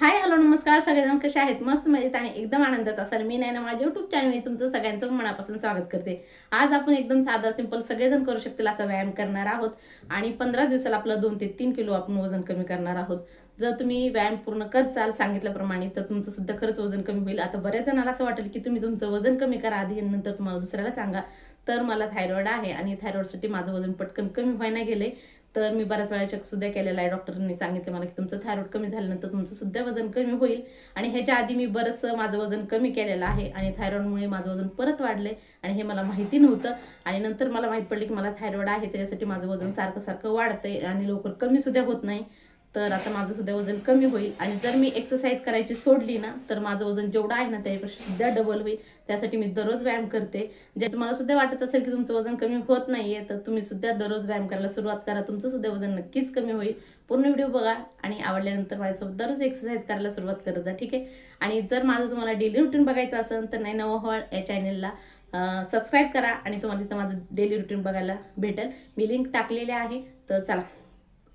Hi hello नमस्कार सगळेजण कसे आहेत मस्त मजेत आणि एकदम आनंदात असाल मी नाही ना माझ्या युट्यूब चॅनल तुमचं सगळ्यांचं मनापासून स्वागत करते। आज आपण एकदम साधा सिंपल सगळेजण करू शकतील असा व्यायाम करणार आहोत आणि 15 दिवसाला आपलं 2 ते 3 किलो आपण वजन कमी करणार आहोत। जर तुम्ही व्यायाम पूर्ण करचाल सांगितल्याप्रमाणे तर तुमचं सुद्धा खरंच वजन कमी होईल। आता बऱ्याच जणांना असं वाटेल की तुम्ही तुमचं वजन कमी करा आधी आणि नंतर तुम्हाला दुसऱ्याला सांगा। तर मला थायरॉइड आहे आणि थायरॉइडसाठी माझं वजन पटकन कमी व्हायला गेले। तर मी बऱ्याच वेळा चेक सुद्धा केलेला आहे। डॉक्टरांनी सांगितलं मला की तुमचं थायरॉइड कमी झाल्यानंतर तुमचं सुद्धा वजन कमी होईल आणि ह्याच्या आधी मी बरंच माझं वजन कमी केलेलं आहे आणि थायरॉइडमुळे माझं वजन परत वाढलंय आणि हे मला माहिती नव्हतं आणि नंतर मला माहित पडलं की मला थायरॉइड आहे त्याच्यासाठी माझं वजन सारखं सारखं वाढतंय आणि लवकर कमी सुद्धा होत नाही। तर आता माझं सुद्धा वजन कमी होईल आणि जर मी एक्सरसाइज करायची सोडली ना तर माझं वजन जेवढं आहे ना त्यापेक्षा सुद्धा डबल होईल। त्यासाठी मी दररोज व्यायाम करते। जे तुम्हाला सुद्धा वाटत असेल की तुमचं वजन कमी होत नाहीये तर तुम्ही सुद्धा दररोज व्यायाम करायला सुरुवात करा, तुमचं सुद्धा वजन नक्कीच कमी होईल। पूर्ण व्हिडिओ बघा आणि आवडल्यानंतर माझ्यासोबत दररोज एक्सरसाइज करायला सुरुवात करत जा, ठीक आहे। आणि जर माझं तुम्हाला डेली रुटीन बघायचं असेल तर नाही नवहळ या चॅनलला सबस्क्राईब करा आणि तुम्हाला तिथं माझं डेली रुटीन बघायला भेटेल। मी लिंक टाकलेली आहे। तर चला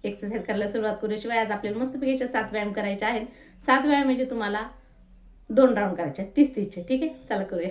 एक्सरसाइज करायला सुरुवात करू। शिवाय आज आपल्याला मस्तपैकी 7 व्यायाम करायचे आहेत। 7 व्यायाम म्हणजे तुम्हाला 2 राऊंड करायचे 30-30 चे, ठीक आहे। चला करूया।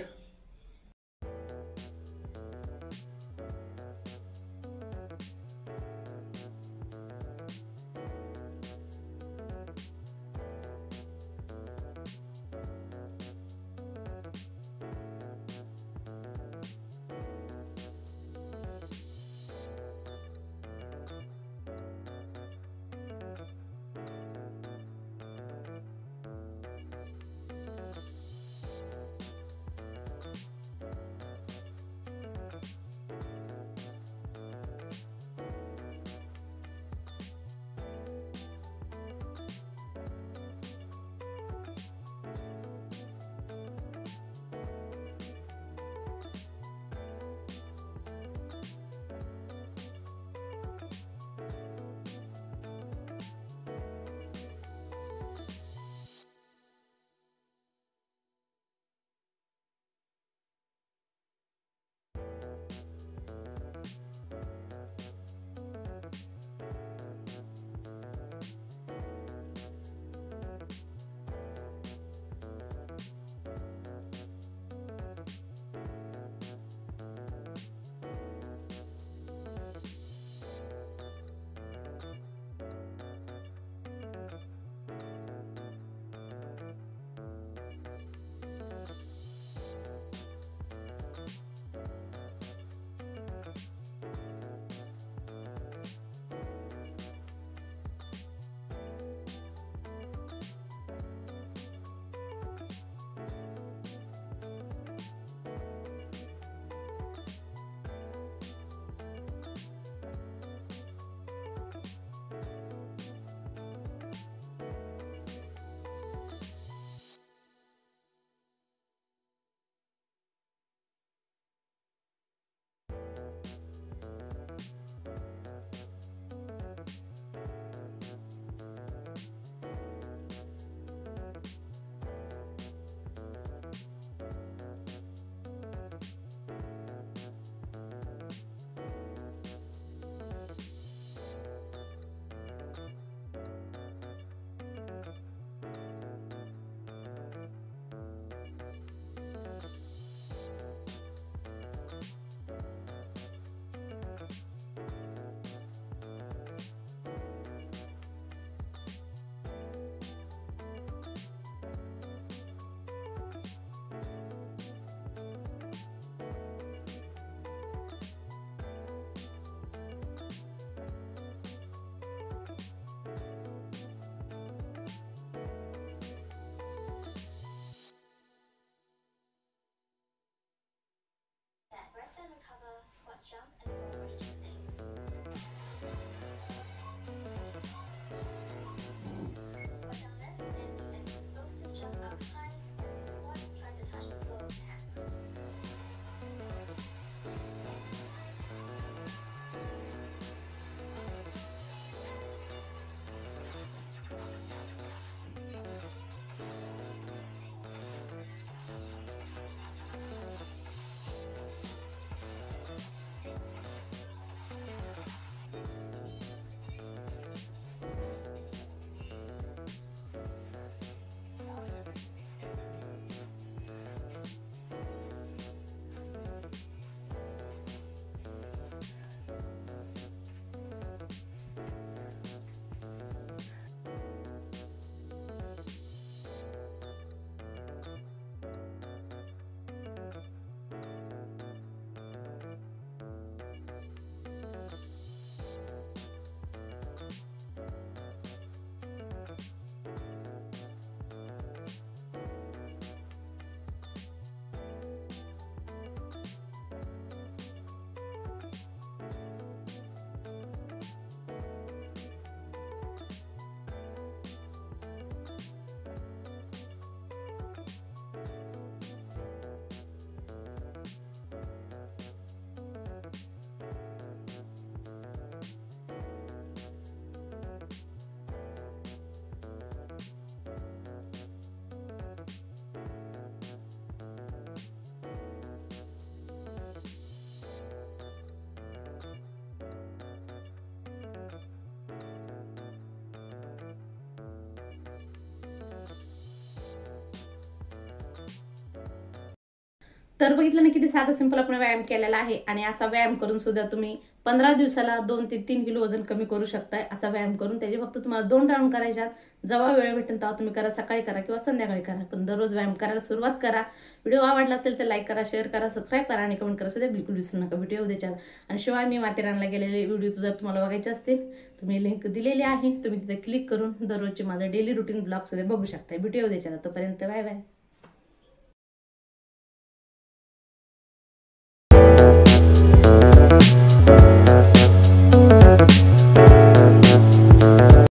तर बघितलं ना किती साधा सिंपल आपण व्यायाम केलेला आहे आणि असा व्यायाम करून सुद्धा तुम्ही 15 दिवसाला 2 ते 3 किलो वजन कमी करू शकताय. असा व्यायाम करून त्याचे फक्त तुम्हाला 2 राऊंड करायच्यात. जेव्हा वेळ भेटेल तेव्हा तुम्ही करा, सकाळी करा किंवा संध्याकाळी करा, पण दररोज व्यायाम करायला सुरुवात करा. व्हिडिओ आवडला असेल तर लाईक करा, शेअर करा, सबस्क्राईब करा आणि कमेंट करा सुद्धा बिलकुल विसरू नका. व्हिडिओ द्यायच्या आणि शिवाय मी माथेरानला गेलेले व्हिडिओ जर तुम्हाला बघायचे असतील तुम्ही लिंक दिलेली आहे, तुम्ही तिथे क्लिक करून दररोजचे माझं डेली रुटीन ब्लॉग सुद्धा बघू शकता. व्हिडिओ द्यायच्या. तोपर्यंत बाय बाय.